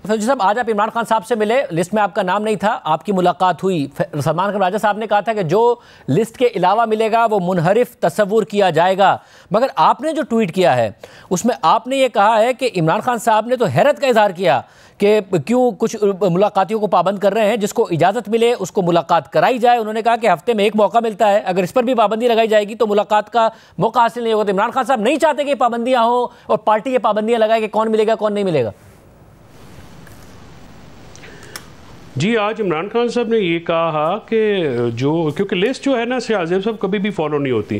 फौजी साहब, आज आप इमरान खान साहब से मिले, लिस्ट में आपका नाम नहीं था, आपकी मुलाकात हुई। सलमान खान राजा साहब ने कहा था कि जो लिस्ट के अलावा मिलेगा वो मुनहरिफ तस्वुर किया जाएगा, मगर आपने जो ट्वीट किया है उसमें आपने ये कहा है कि इमरान खान साहब ने तो हैरत का इजहार किया कि क्यों कुछ मुलाकातियों को पाबंद कर रहे हैं, जिसको इजाज़त मिले उसको मुलाकात कराई जाए। उन्होंने कहा कि हफ्ते में एक मौका मिलता है, अगर इस पर भी पाबंदी लगाई जाएगी तो मुलाकात का मौका हासिल नहीं होगा। तो इमरान खान साहब नहीं चाहते कि पाबंदियाँ हों और पार्टी ये पाबंदियाँ लगाए कि कौन मिलेगा कौन नहीं मिलेगा। जी, आज इमरान खान साहब ने ये कहा कि क्योंकि लिस्ट जो है ना शाहजेब साहब कभी भी फॉलो नहीं होती।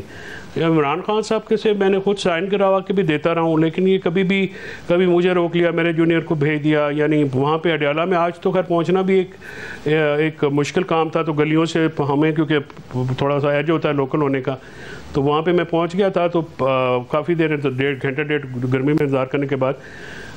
इमरान खान साहब के से मैंने खुद साइन करवा के भी देता रहा हूँ, लेकिन ये कभी मुझे रोक लिया, मेरे जूनियर को भेज दिया। यानी वहाँ पे अडयाला में आज तो खैर पहुँचना भी एक मुश्किल काम था, तो गलियों से हमें क्योंकि थोड़ा सा एज होता है लोकल होने का, तो वहाँ पे मैं पहुँच गया था। तो काफ़ी देर, 1.5 घंटे गर्मी में इंतज़ार करने के बाद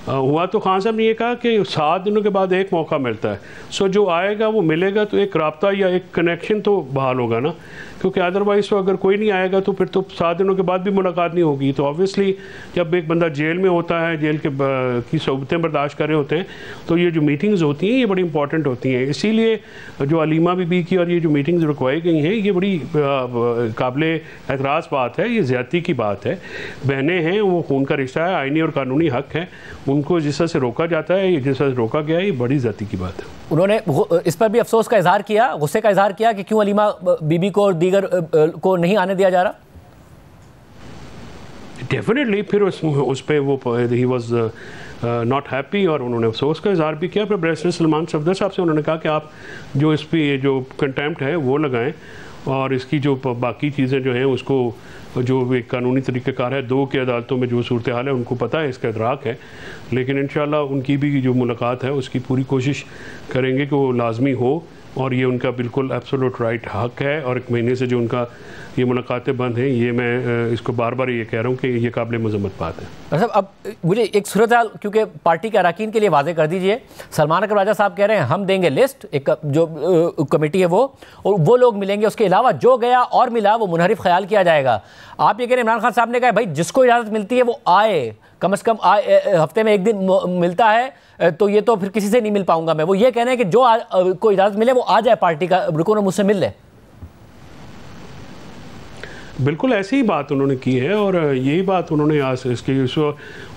हुआ। तो खान साहब ने ये कहा कि 7 दिनों के बाद एक मौका मिलता है, सो जो आएगा वो मिलेगा, तो एक राब्ता या एक कनेक्शन तो बहाल होगा ना, क्योंकि अदरवाइज़ तो अगर कोई नहीं आएगा तो फिर तो 7 दिनों के बाद भी मुलाकात नहीं होगी। तो ऑब्वियसली जब एक बंदा जेल में होता है, जेल की सहूलतें बर्दाश्त कर रहे होते हैं, तो ये जो मीटिंग्स होती हैं ये बड़ी इंपॉर्टेंट होती हैं। इसीलिए जो अलीमा बीबी की और ये जो मीटिंग्स रखवाई गई हैं ये बड़ी काबिले एतराज़ बात है, ये ज़्यादती की बात है। बहनें हैं, वो खून का रिश्ता है, आइनी और कानूनी हक है, उनको जिस तरह से रोका जाता है, जिस तरह से रोका गया है, ये बड़ी ज़्यादती की बात है। उन्होंने इस पर भी अफसोस का इजहार किया, गुस्से का इजहार किया कि क्यों अलीमा बीबी को और दीगर को नहीं आने दिया जा रहा। डेफिनेटली फिर उस पर वो ही वॉज नॉट हैप्पी और उन्होंने अफसोस का इजहार भी किया। फिर बैरिस्टर सलमान सफदर साहब से उन्होंने कहा कि आप जो इस पर जो कंटेम्प्ट है वो लगाएं और इसकी जो बाकी चीज़ें जो हैं उसको जो एक कानूनी तरीक़ेकार है, 2 की अदालतों में जो सूरत हाल है उनको पता है, इसका इदराक है, लेकिन इंशाअल्लाह उनकी भी जो मुलाकात है उसकी पूरी कोशिश करेंगे कि वो लाजमी हो। और ये उनका बिल्कुल एब्सोल्यूट राइट हक है, और 1 महीने से जो उनका ये मुलाकातें बंद हैं, ये मैं इसको बार बार ये कह रहा हूँ कि ये काबिल मज़म्मत बात है। मतलब अब मुझे एक सूरत हाल क्योंकि पार्टी के अरकान के लिए वाज़ेह कर दीजिए। सलमान अकबर राजा साहब कह रहे हैं हम देंगे लिस्ट, एक जो कमेटी है वो, और वो लोग मिलेंगे, उसके अलावा जो गया और मिला वो मुनहरिफ ख्याल किया जाएगा। आप ये कह रहे हैं, इमरान खान साहब ने कहा भाई जिसको इजाज़त मिलती है वो आए, कम से कम हफ्ते में 1 दिन मिलता है तो ये तो फिर किसी से नहीं मिल पाऊंगा मैं। वो ये कह रहे हैं कि जो को इजाज़त मिले वो आ जाए पार्टी का रुकन और मुझसे मिल ले। बिल्कुल ऐसी ही बात उन्होंने की है और यही बात उन्होंने आज इसकी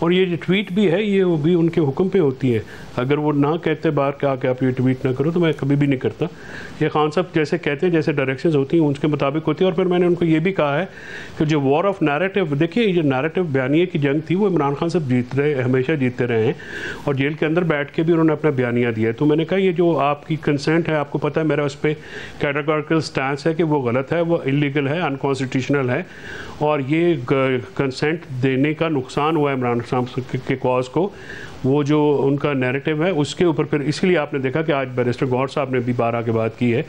और ये जो ट्वीट भी है ये वो भी उनके हुक्म पे होती है। अगर वो ना कहते बाहर क्या कि आप ये ट्वीट ना करो तो मैं कभी भी नहीं करता। ये खान साहब जैसे कहते हैं, जैसे डायरेक्शंस होती हैं उसके मुताबिक होती है। और फिर मैंने उनको ये भी कहा है कि जो वॉर ऑफ नैरेटिव, देखिए ये नैरेटिव बयानिए की जंग थी वो इमरान खान साहब हमेशा जीतते रहे हैं और जेल के अंदर बैठ के भी उन्होंने अपना बयानिया दिया है। तो मैंने कहा ये जो आपकी कंसेंट है, आपको पता है मेरा उस पर कैटेगोरिकल स्टैंस है कि वो गलत है, वो इलीगल है, अनकॉन्स्टिट्यूशनल है और ये कंसेंट देने का नुकसान हुआ है इमरान खान के कॉज को। वो जो उनका नैरेटिव है उसके ऊपर फिर इसलिए आपने देखा कि आज बैरिस्टर गौहर साहब ने भी 12 के बाद की है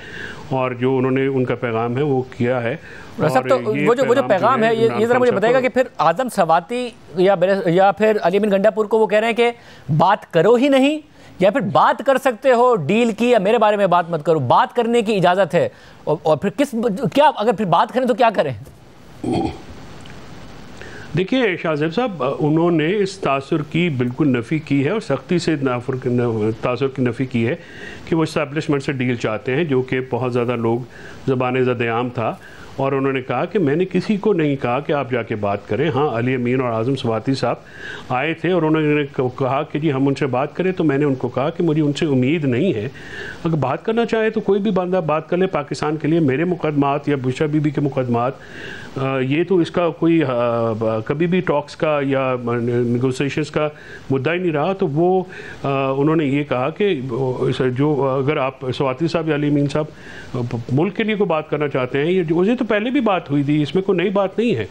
और जो उन्होंने उनका पैगाम है वो किया है। और तो वो जो पैगाम है ये ज़रा मुझे बताएगा कि फिर आजम सवाती या फिर अली अमीन गंडापुर को वो कह रहे हैं कि बात करो ही नहीं, या फिर बात कर सकते हो डील की, या मेरे बारे में बात मत करो, बात करने की इजाज़त है। और फिर क्या अगर फिर बात करें तो क्या करें? देखिए शाहजेब साहब, उन्होंने इस तासुर की बिल्कुल नफ़ी की है और सख्ती से तासुर की नफ़ी की है कि वो इस्टेब्लिशमेंट से डील चाहते हैं, जो कि बहुत ज़्यादा लोग ज़बान ज़द-ए-आम था। और उन्होंने कहा कि मैंने किसी को नहीं कहा कि आप जाके बात करें। हाँ, अली अमीन और आज़म सवाती साहब आए थे और उन्होंने कहा कि जी हम उनसे बात करें, तो मैंने उनको कहा कि मुझे उनसे उम्मीद नहीं है। अगर बात करना चाहे तो कोई भी बंदा बात कर ले पाकिस्तान के लिए। मेरे मुकदमात या बुशरा बीबी के मुकदमात ये तो इसका कोई कभी भी टॉक्स का या नेगोशिएशंस का मुद्दा ही नहीं रहा। तो वो उन्होंने ये कहा कि जो अगर आप सवाती साहब या अली अमीन साहब मुल्क के लिए कोई बात करना चाहते हैं, ये मुझे तो पहले भी बात हुई थी, इसमें कोई नई बात नहीं है।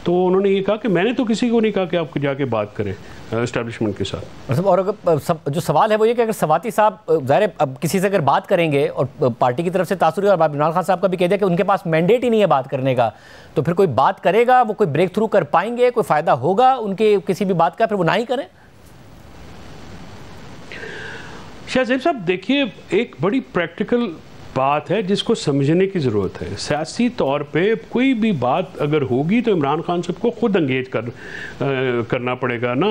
तो उन्होंने ये कहा कि मैंने तो किसी को नहीं कहा कि आप जाके बात करें एस्टेब्लिशमेंट के साथ। और अगर जो सवाल है वो ये कि अगर सवाती साहब ज़ाहिर अब किसी से अगर बात करेंगे और पार्टी की तरफ से तासुर, और इमरान खान साहब का भी कह दिया कि उनके पास मैंडेट ही नहीं है बात करने का, तो फिर कोई बात करेगा, वो कोई ब्रेक थ्रू कर पाएंगे, कोई फ़ायदा होगा उनके किसी भी बात का, फिर वो ना ही करें? शाहजेब साहब देखिए, एक बड़ी प्रैक्टिकल बात है जिसको समझने की ज़रूरत है। सियासी तौर पे कोई भी बात अगर होगी तो इमरान खान साहब को खुद एंगेज करना पड़ेगा ना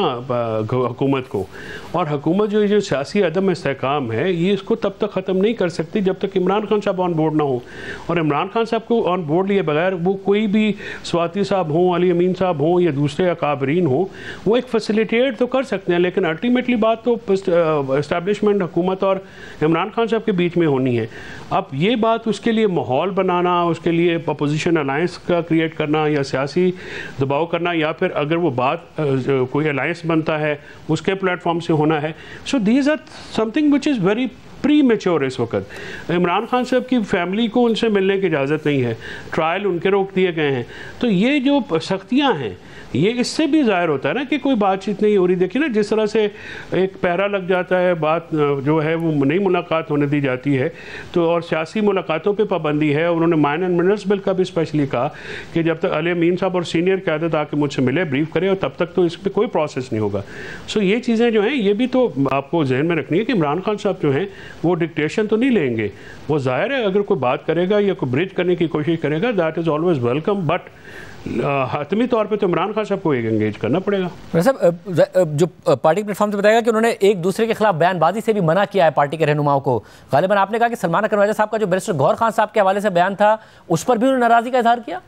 हुकूमत को, और हुकूमत जो सियासी अदम इस्तेहकाम है ये इसको तब तक ख़त्म नहीं कर सकती जब तक इमरान खान साहब ऑन बोर्ड ना हो। और इमरान खान साहब को ऑन बोर्ड लिए बगैर वो कोई भी स्वाति साहब हों, अली अमीन साहब हों या दूसरे अकाबरीन हों, वो एक फैसिलिटेट तो कर सकते हैं, लेकिन अल्टीमेटली बात तो इस्टेब्लिशमेंट हुकूमत और इमरान खान साहब के बीच में होनी है। अब ये बात उसके लिए माहौल बनाना, उसके लिए अपोजिशन अलायंस का क्रिएट करना या सियासी दबाव करना, या फिर अगर वो बात कोई अलायंस बनता है उसके प्लेटफॉर्म से होना है। So these are something which is very premature. इस वक्त इमरान खान साहब की फैमिली को उनसे मिलने की इजाज़त नहीं है, ट्रायल उनके रोक दिए गए हैं। तो ये जो सख्तियाँ हैं ये इससे भी ज़ाहिर होता है ना कि कोई बातचीत नहीं हो रही। देखिए ना जिस तरह से एक पहरा लग जाता है, बात जो है वो नई मुलाकात होने दी जाती है, तो और सियासी मुलाकातों पे पाबंदी है। उन्होंने माइन एंड मिनरल्स बिल का भी स्पेशली कहा कि जब तक अली अमीन साहब और सीनियर क़यादत आके मुझसे मिले, ब्रीफ करे, और तब तक तो इस पर कोई प्रोसेस नहीं होगा। सो ये चीज़ें जो हैं ये भी तो आपको जहन में रखनी है कि इमरान खान साहब जो हैं वो डिक्टेशन तो नहीं लेंगे। वो ज़ाहिर है अगर कोई बात करेगा या कोई ब्रिज करने की कोशिश करेगा, that is always welcome, but हतमी तौर पे तो इमरान खान साहब को एक एंगेज करना पड़ेगा। साहब जो पार्टी के प्लेटफॉर्म से बताएगा कि उन्होंने एक दूसरे के खिलाफ बयानबाजी से भी मना किया है पार्टी के रहनुमाओं को। गालिबन आपने कहा कि सलमान अकबर राजा साहब का जो बैरिस्टर गौहर खान साहब के हवाले से बयान था उस पर भी उन्होंने नाराज़गी का इजहार किया।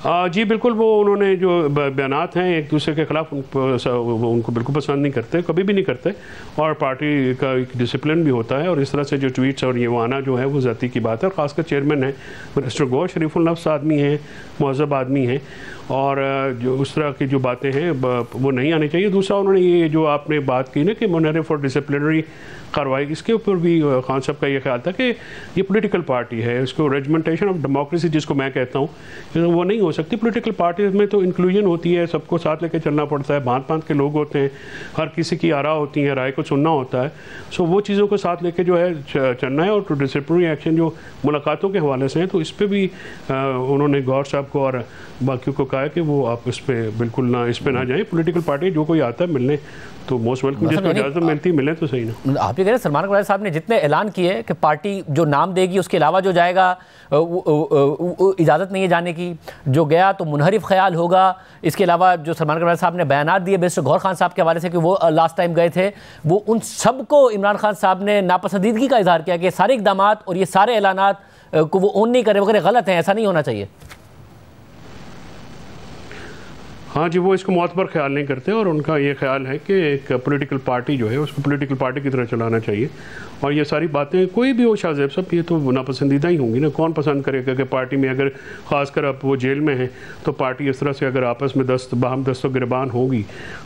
जी बिल्कुल, वो उन्होंने जो बयानात हैं एक दूसरे के खिलाफ उनको बिल्कुल पसंद नहीं करते, कभी भी नहीं करते, और पार्टी का एक डिसिप्लिन भी होता है। और इस तरह से जो ट्वीट्स और ये वो आना जो है वो ज़ाती की बात है, और ख़ासकर चेयरमैन है मिस्टर गौहर शरीफुल नफ्स आदमी हैं, मुहज़्ज़ब आदमी हैं, और जो उस तरह की जो बातें हैं वो नहीं आनी चाहिए। दूसरा उन्होंने ये जो आपने बात की ना कि मुनहरिफ और डिसिप्लिनरी कार्रवाई, इसके ऊपर भी खान साहब का ये ख्याल था कि ये पॉलिटिकल पार्टी है, इसको रेजिमेंटेशन ऑफ डेमोक्रेसी जिसको मैं कहता हूँ वो नहीं हो सकती। पॉलिटिकल पार्टीज में तो इंक्लूजन होती है, सबको साथ लेकर चलना पड़ता है, भांत भांत के लोग होते हैं, हर किसी की आरा होती है, राय को सुनना होता है। सो वो चीज़ों को साथ लेके जो है चलना है। और डिसिप्लिनरी एक्शन जो मुलाकातों के हवाले से हैं तो इस पर भी उन्होंने गौहर साहब को और बाकियों को कहा कि वो आप इस पर बिल्कुल ना, इस पर ना जाएँ। पॉलिटिकल पार्टी जो कोई आता है मिलने तो मोस्ट वेलकम, जिसको इजाज़त मिलती मिले तो सही ना। आप ये कह रहे हैं सलमान अकबर साहब ने जितने ऐलान किए कि पार्टी जो नाम देगी उसके अलावा जो जाएगा इजाज़त नहीं है जाने की, जो गया तो मुनहरिफ ख्याल होगा। इसके अलावा जो सलमान अकबर साहब ने बयानात दिए बैरिस्टर गौहर खान साहब के हवाले से कि वो लास्ट टाइम गए थे, वो उन सब को इमरान खान साहब ने नापसंदीदगी का इजहार किया कि सारे इक़दामात और ये सारे ऐलानात को वो ओन नहीं करे वगैरह गलत हैं, ऐसा नहीं होना चाहिए। हाँ जी, वो इसको मोतबर ख्याल नहीं करते, और उनका ये ख्याल है कि एक पॉलिटिकल पार्टी जो है उसको पॉलिटिकल पार्टी की तरह चलाना चाहिए। और ये सारी बातें कोई भी हो, शाहज़ैब साहब, ये तो नापसंदीदा ही होंगी ना। कौन पसंद करेगा कि पार्टी में अगर ख़ासकर अब वो जेल में हैं तो पार्टी इस तरह से अगर आपस में बाहम दस्तो गिरबान होगी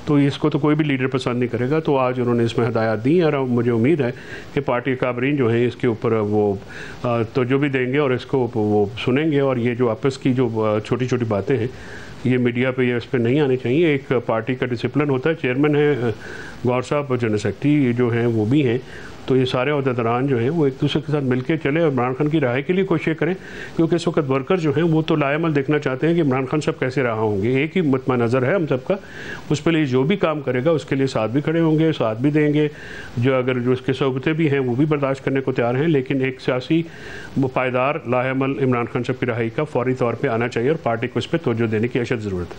तो इसको तो कोई भी लीडर पसंद नहीं करेगा। तो आज उन्होंने इसमें हदायत दी और मुझे उम्मीद है कि पार्टी काबरीन जो हैं इसके ऊपर वो तो जो भी देंगे और इसको वो सुनेंगे। और ये जो आपस की जो छोटी छोटी बातें हैं ये मीडिया पे या इस पर नहीं आनी चाहिए। एक पार्टी का डिसिप्लिन होता है, चेयरमैन है गौहर साहब और जनरल सेक्रेटरी जो हैं वो भी हैं, तो ये सारे अहदेदारान जो हैं वो एक दूसरे के साथ मिलकर चले और इमरान खान की राय के लिए कोशिश करें, क्योंकि इस वक्त वर्कर जो हैं वो तो लाएमल देखना चाहते हैं कि इमरान खान साहब कैसे रहा होंगे। एक ही मतमा नज़र है हम सबका, उस पर लिए जो भी काम करेगा उसके लिए साथ भी खड़े होंगे, साथ भी देंगे, जो अगर जो उसके सोबतें भी हैं वो भी बर्दाश्त करने को तैयार हैं। लेकिन एक सियासी पायदार लाएमल इमरान खान साहब की रहाई का फौरी तौर पर आना चाहिए और पार्टी को इस पर तवज्जो देने की अशद ज़रूरत है।